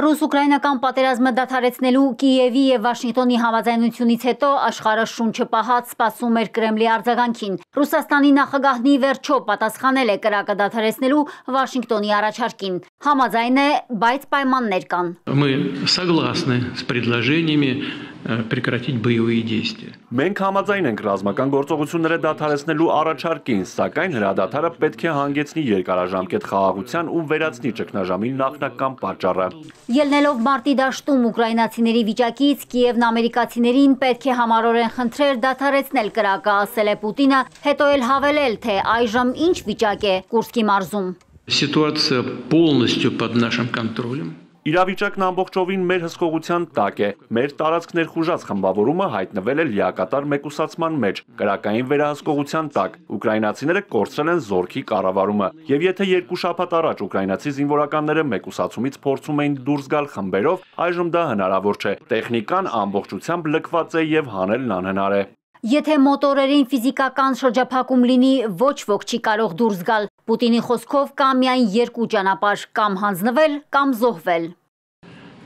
Ռուս-ուկրաինական պատերազմը դադարեցնելու Կիևի և Վաշինգտոնի համաձայնությունից հետո աշխարհը շունչը պահած սպասում էր Կրեմլի արձագանքին։ Ռուսաստանի նախագահն ի վերջո պատասխանել է կրակը դադարեցնելու Վաշինգտոնի առաջարկին։ Համաձայն է, բայց պայմաններ կան։ Мы согласны с предложениями прекратить боевые действия. Մենք համաձայն ենք ռազմական գործողությունները դադարեցնելու առաջարկին, սակայն հրադադարը պետք է հանգեցնի երկարաժամկետ խաղաղության ու վերացնի ճգնաժամի նախնական պատճառը։ Ելնելով մարտի դաշտում ուկրաինացիների վիճակից, Կիևն ամերիկացիներին պետք է համառորեն խնդրեր դադարեցնել կրակը, ասել է Պուտինը, հետո էլ հավելել, թե այժմ ինչ վիճակ է Կուրսկի մարզում։ Ситуация полностью под нашим контролем. Իրավիճակն ամբողջովին մեր հսկողության տակ է։ Մեր տարածք ներխուժած խմբավորումը հայտնվել է լիակատար մեկուսացման մեջ, կրակային վերահսկողության տակ։ Ուկրաինացիները կորցրել են զորքի կառավարումը, եւ եթե 2 շաբաթ առաջ ուկրաինացի զինվորականները մեկուսացումից փորձում էին դուրս գալ խմբերով, այժմ դա հնարավոր չէ։ Տեխնիկան ամբողջությամբ լքված է եւ հանելն անհնար է։ Եթե մոտորերին ֆիզիկական շրջափակում լինի, ոչ ոք չի կարող դուրս գալ։ Պուտինի խոսքով կա միայն երկու ճանապարհ՝ կամ հանձնվել, կամ զոհվել։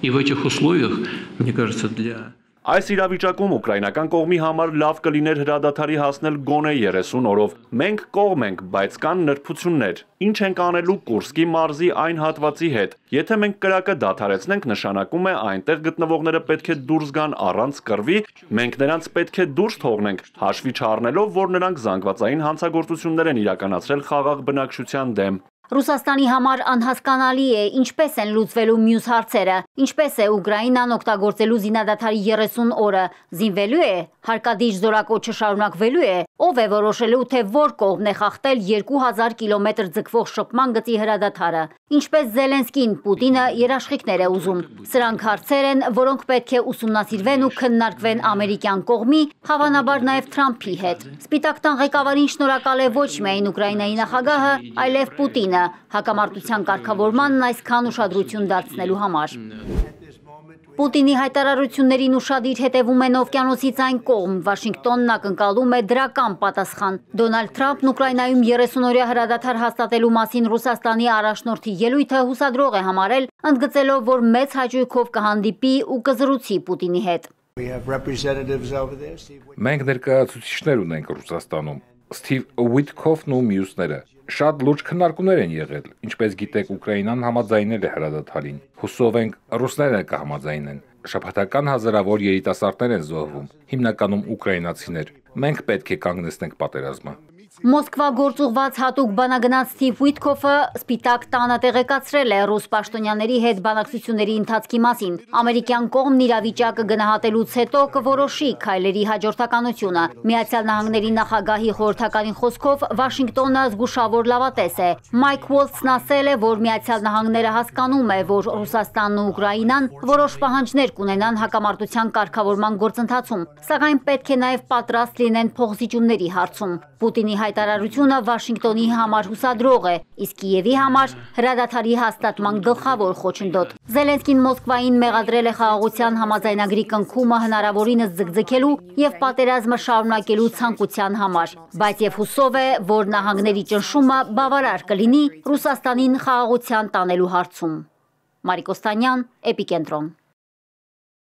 И в этих условиях, мне кажется, для Այս իրավիճակում ուկրաինական կողմի համար լավ կլիներ հրադադարի հասնել գոնե 30 օրով։ Մենք կողմ ենք, բայց կան նրբություններ։ Ինչ ենք անելու Կուրսկի մարզի այն հատվածի հետ։ Եթե մենք կրակը դադարեցնենք, նշանակում է այնտեղ գտնվողները պետք է դուրս գան առանց կռվի, մենք նրանց պետք է դուրս թողնենք, հաշվի չառնելով, որ նրանք զանգվածային հանցագործություններ են իրականացրել խաղաղ բնակչության դեմ։ Ռուսաստանի համար անհասկանալի է, ինչպես են լուծվելու մյուս հարցերը, ինչպես է Ուկրաինան օգտագործելու զինադադարի 30 օրը, զինվելու է, հարկադիր զորակոչը շարունակվելու է, ով է որոշելու, թե որ կողմն է խախտել 2000 կիլոմետր ձգվող շփման գծի հրադադարը, ինչպես Զելենսկին, Պուտինը երաշխիքներ է ուզում։ Սրանք հարցեր են, որոնք պետք է ուսումնասիրվեն ու քննարկվեն ամերիկյան կողմի, հավանաբար նաև Թրամփի հետ։ Սպիտակ տան ղեկավարին շնորհակալ է ոչ միայն Ուկրաինայի նախագահը, այլև Պուտինը հակամարտության կարգավորմանն այսքան ուշադրություն դարձնելու համար։ Պուտինի հայտարարություններին ուշադիր հետևում են օվկիանոսից այն կողմ, Վաշինգտոնն ակնկալում է դրական պատասխան։ Դոնալդ Թրամփն Ուկրաինայում 30-օրյա հրադադար հաստատելու մասին Ռուսաստանի առաջնորդի ելույթը հուսադրող է համարել, ընդգծելով, որ մեծ հաճույքով կհանդիպի ու կզրուցի Պուտինի հետ։ Մենք ներկայացուցիչներ ունենք Ռուսաստանում, Սթիվ Ուիթքոֆն ու մյուսները։ Շատ լուրջ քննարկումներ են եղել, ինչպես գիտեք, Ուկրաինան համաձայնել է հրադադարին։ Հուսով ենք, ռուսները կհամաձայնեն։ Շաբաթական հազարավոր երիտասարդներ են զոհվում, հիմնականում ուկրաինացիներ։ Մենք պետք է կանգնեցնենք պատերազմը։ Մոսկվա գործուղված հատուկ բանագնաց Սթիվ Ուիթքոֆը Սպիտակ տանը տեղեկացրել է ռուս պաշտոնյաների հետ բանակցությունների ընթացքի մասին։ Ամերիկյան կողմն իրավիճակը գնահատելուց հետո կորոշի քայլերի հաջորդականությունը։ Միացյալ Նահանգների նախագահի խորհրդականին խոսքով Վաշինգտոնը զգուշավոր լավատես է։ Մայք Ուոլցն ասել է, որ Միացյալ Նահանգները հասկանում է, որ Ռուսաստանն ու Ուկրաինան որոշ պահանջներ կունենան հակամարտության կարգավորման գործընթացում, սակայն պետք է նաև պատրաստ լինեն փոխզիջումների հարցում։ Պուտինի հայտարարությունը Վաշինգտոնի համար հուսադրող է, իսկ Կիևի համար հրադադարի հաստատման գլխավոր խոչընդոտ։ Զելենսկին Մոսկվային մեղադրել է խաղաղության համաձայնագրի կնքումը հնարավորինս ձգձգելու եւ պատերազմը շարունակելու ցանկության համար, բայց եւ հուսով է, որ նահանգների ճնշումը բավարար կլինի Ռուսաստանին խաղաղության տանելու հարցում։ Մարիկ Օստանյան, Էպիկենտրոն։